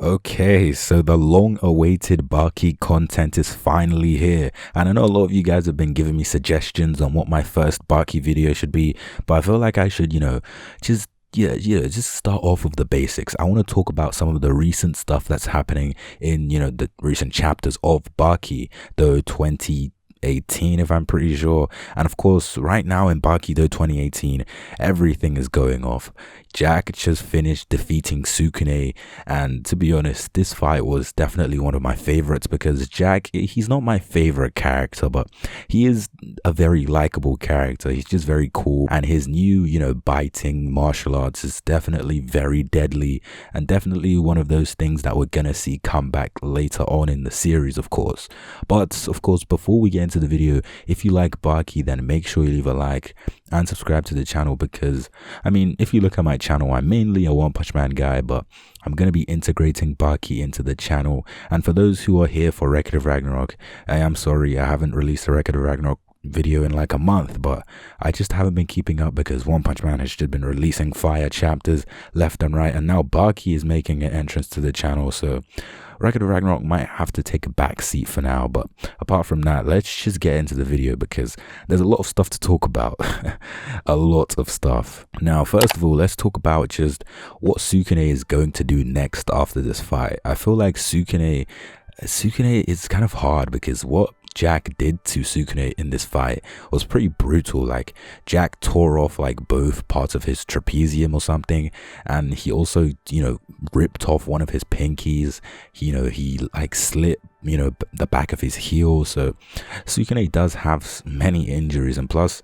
Okay, so the long-awaited Baki content is finally here, and I know a lot of you guys have been giving me suggestions on what my first Baki video should be, but I feel like I should, just start off with the basics. I want to talk about some of the recent stuff that's happening in, the recent chapters of Baki Dō 2018, if I'm pretty sure. And of course, right now in Baki Dō 2018, everything is going off. Jack just finished defeating Sukune, and to be honest, this fight was definitely one of my favorites because Jack, he's not my favorite character, but he is a very likable character. He's just very cool, and his new, biting martial arts is definitely very deadly, and definitely one of those things that we're gonna see come back later on in the series, of course. But of course, before we get into the video, if you like Baki, then make sure you leave a like and subscribe to the channel, because I mean, if you look at my channel, I'm mainly a One Punch Man guy, but I'm going to be integrating Baki into the channel. And for those who are here for Record of Ragnarok, I am sorry I haven't released a Record of Ragnarok video in like a month, but I just haven't been keeping up because One Punch Man has just been releasing fire chapters left and right, and now Baki is making an entrance to the channel, so Record of Ragnarok might have to take a back seat for now. But apart from that, let's just get into the video because there's a lot of stuff to talk about. A lot of stuff. Now, first of all, let's talk about just what Sukune is going to do next after this fight. I feel like Sukune is kind of hard because what Jack did to Sukune in this fight was pretty brutal. Like, Jack tore off like both parts of his trapezium or something, and he also ripped off one of his pinkies. He like slit the back of his heel. So Sukune does have many injuries, and plus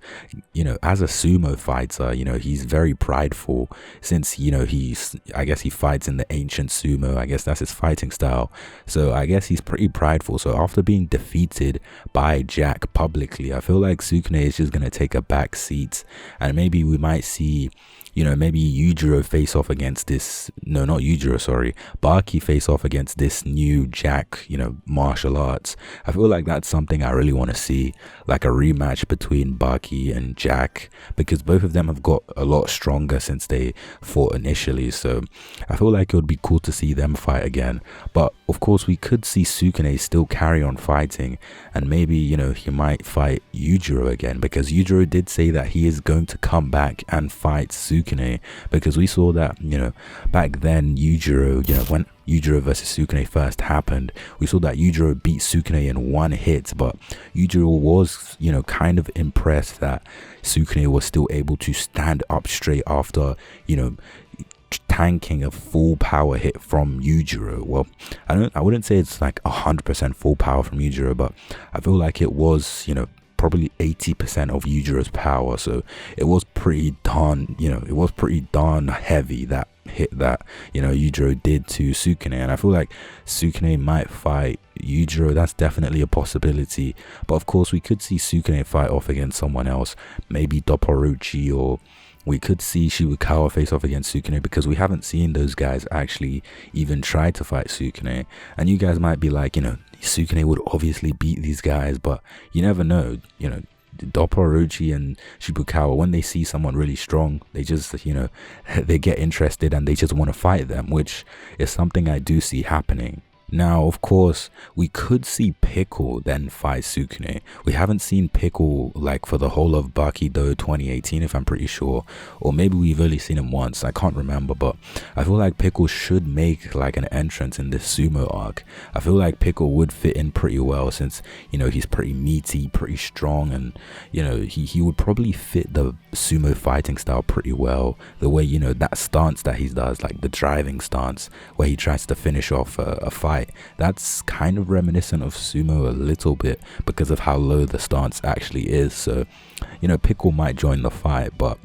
as a sumo fighter, he's very prideful since I guess he fights in the ancient sumo. I guess that's his fighting style, so I guess he's pretty prideful. So after being defeated by Jack publicly, I feel like Sukune is just gonna take a back seat, and maybe we might see maybe Yujiro face off against this, no, not Yujiro, sorry, Baki face off against this new Jack, martial arts. I feel like that's something I really want to see, like a rematch between Baki and Jack, because both of them have got a lot stronger since they fought initially. So I feel like it would be cool to see them fight again. But of course, we could see Sukune still carry on fighting, and maybe, he might fight Yujiro again, because Yujiro did say that he is going to come back and fight Sukune, because we saw that back then Yujiro, when Yujiro versus Sukune first happened, we saw that Yujiro beat Sukune in one hit, but Yujiro was kind of impressed that Sukune was still able to stand up straight after tanking a full power hit from Yujiro. Well, I wouldn't say it's like 100% full power from Yujiro, but I feel like it was probably 80% of Yujiro's power. So it was pretty darn heavy, that hit that Yujiro did to Sukune. And I feel like Sukune might fight Yujiro. That's definitely a possibility, but of course we could see Sukune fight off against someone else, maybe Dopparuchi, or we could see Shibukawa face off against Sukune, because we haven't seen those guys actually even try to fight Sukune. And you guys might be like, Sukune would obviously beat these guys, but you never know. Dopparuchi and Shibukawa, when they see someone really strong, they just they get interested and they just want to fight them, which is something I do see happening. Now, of course, we could see Pickle then fight Sukune. We haven't seen Pickle like for the whole of Baki Dō 2018, if I'm pretty sure, or maybe we've only seen him once, I can't remember. But I feel like Pickle should make like an entrance in this Sumo arc. I feel like Pickle would fit in pretty well, since he's pretty meaty, pretty strong, and he would probably fit the sumo fighting style pretty well. The way that stance that he does, like the driving stance where he tries to finish off a fight, that's kind of reminiscent of sumo a little bit because of how low the stance actually is. So Pickle might join the fight, but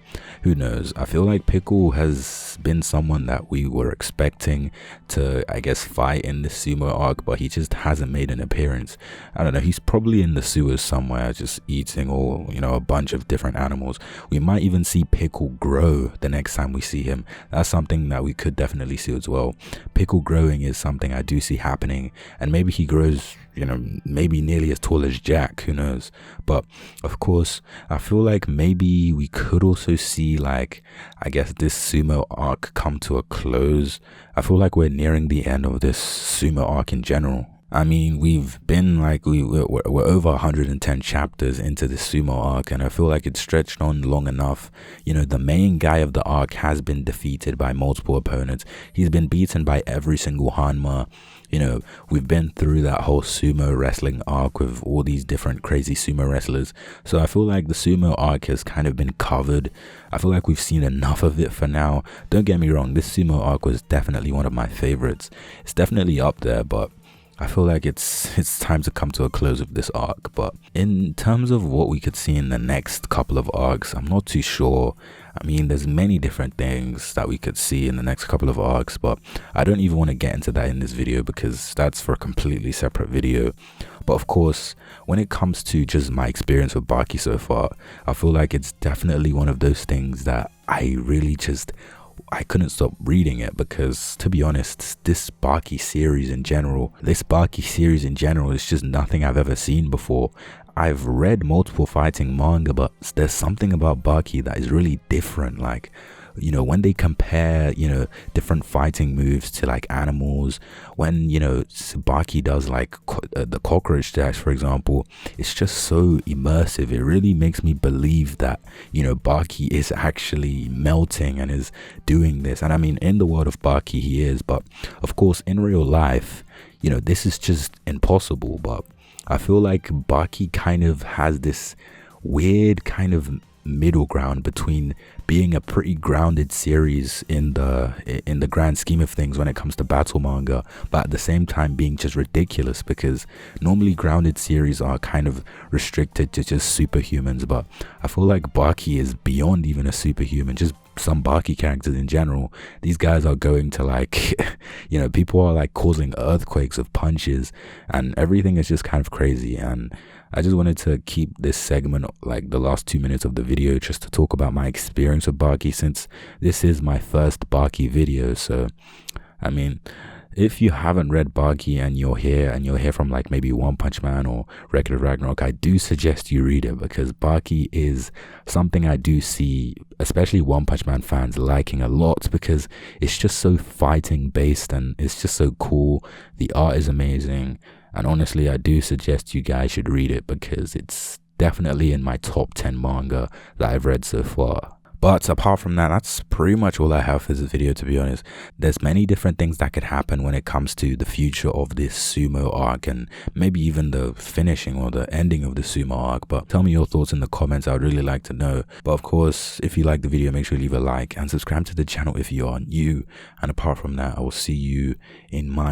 who knows. I feel like Pickle has been someone that we were expecting to, I guess, fight in the sumo arc, but he just hasn't made an appearance. I don't know, he's probably in the sewers somewhere just eating all a bunch of different animals. We might even see Pickle grow the next time we see him. That's something that we could definitely see as well. Pickle growing is something I do see happening, and maybe he grows, you know, maybe nearly as tall as Jack, who knows. But of course, I feel like maybe we could also see, like, I guess this Sumo arc come to a close. I feel like we're nearing the end of this Sumo arc in general. I mean, we've been like, we're over 110 chapters into the Sumo arc, and I feel like it's stretched on long enough. You know, the main guy of the arc has been defeated by multiple opponents. He's been beaten by every single Hanma. You know, we've been through that whole sumo wrestling arc with all these different crazy sumo wrestlers. So I feel like the Sumo arc has kind of been covered. I feel like we've seen enough of it for now. Don't get me wrong, this Sumo arc was definitely one of my favorites. It's definitely up there, but I feel like it's time to come to a close of this arc. But in terms of what we could see in the next couple of arcs, I'm not too sure. I mean, there's many different things that we could see in the next couple of arcs, but I don't even want to get into that in this video because that's for a completely separate video. But of course, when it comes to just my experience with Baki so far, I feel like it's definitely one of those things that I couldn't stop reading it, because to be honest, this Baki series in general is just nothing I've ever seen before. I've read multiple fighting manga, but there's something about Baki that is really different. Like, you know, when they compare, you know, different fighting moves to like animals, when, you know, Baki does like the cockroach dash, for example, it's just so immersive. It really makes me believe that, you know, Baki is actually melting and is doing this. And I mean, in the world of Baki he is, but of course in real life, you know, this is just impossible. But I feel like Baki kind of has this weird kind of middle ground between being a pretty grounded series in the grand scheme of things when it comes to battle manga, but at the same time being just ridiculous, because normally grounded series are kind of restricted to just superhumans, but I feel like Baki is beyond even a superhuman. Just some Baki characters in general, these guys are going to like you know, people are like causing earthquakes of punches, and everything is just kind of crazy. And I just wanted to keep this segment, like the last 2 minutes of the video, just to talk about my experience with Baki, since this is my first Baki video. So I mean, if you haven't read Baki and you're here from like maybe One Punch Man or regular Ragnarok, I do suggest you read it, because Baki is something I do see especially One Punch Man fans liking a lot, because it's just so fighting based and it's just so cool. The art is amazing, and honestly I do suggest you guys should read it, because it's definitely in my top 10 manga that I've read so far. But apart from that, that's pretty much all I have for this video, to be honest. There's many different things that could happen when it comes to the future of this Sumo arc, and maybe even the finishing or the ending of the Sumo arc. But tell me your thoughts in the comments, I would really like to know. But of course, if you like the video, make sure you leave a like and subscribe to the channel if you are new. And apart from that, I will see you in my